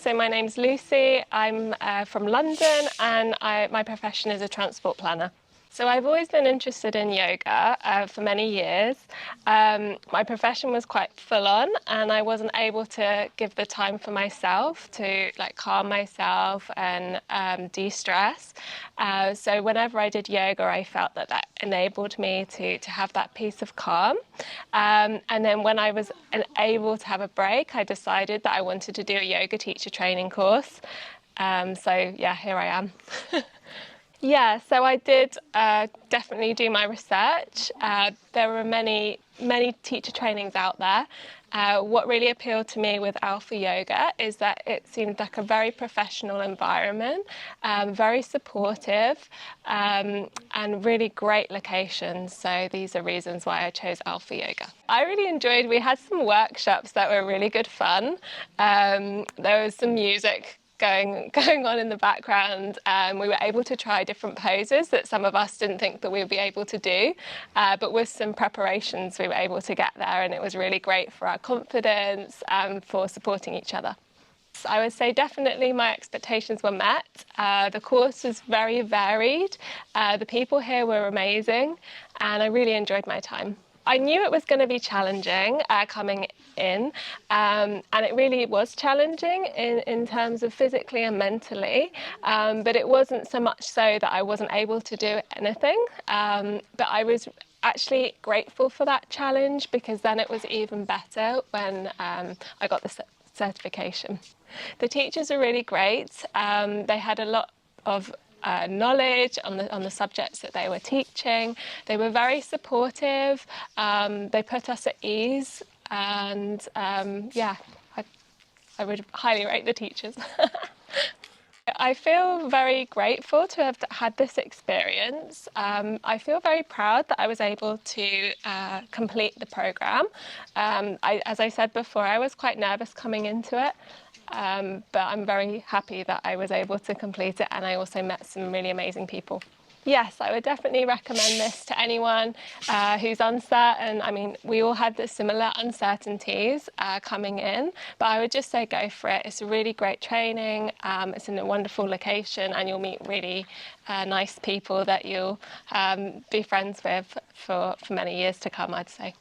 so my name's Lucy. I'm from London and my profession is a transport planner. So I've always been interested in yoga for many years. My profession was quite full on and I wasn't able to give the time for myself to calm myself and de-stress. So whenever I did yoga, I felt that enabled me to have that peace of calm. And then when I was able to have a break, I decided that I wanted to do a yoga teacher training course. So yeah, here I am. Yeah, so I did definitely do my research. There were many teacher trainings out there. What really appealed to me with Alpha Yoga is that it seemed like a very professional environment, very supportive, and really great locations. So these are reasons why I chose Alpha Yoga. I really enjoyed, we had some workshops that were really good fun. There was some music going on in the background. We were able to try different poses that some of us didn't think that we would be able to do, but with some preparations we were able to get there, and it was really great for our confidence and for supporting each other. I would say definitely my expectations were met. The course was very varied. The people here were amazing and I really enjoyed my time. I knew it was going to be challenging coming in, and it really was challenging in terms of physically and mentally, but it wasn't so much so that I wasn't able to do anything, but I was actually grateful for that challenge because then it was even better when I got the certification. The teachers are really great. They had a lot of knowledge on the subjects that they were teaching. They were very supportive. They put us at ease, and yeah, I would highly rate the teachers. I feel very grateful to have had this experience. I feel very proud that I was able to complete the programme. As I said before, I was quite nervous coming into it, but I'm very happy that I was able to complete it, and I also met some really amazing people. Yes, I would definitely recommend this to anyone who's uncertain. I mean, we all had the similar uncertainties coming in, but I would just say go for it. It's a really great training. It's in a wonderful location, and you'll meet really nice people that you'll be friends with for many years to come, I'd say.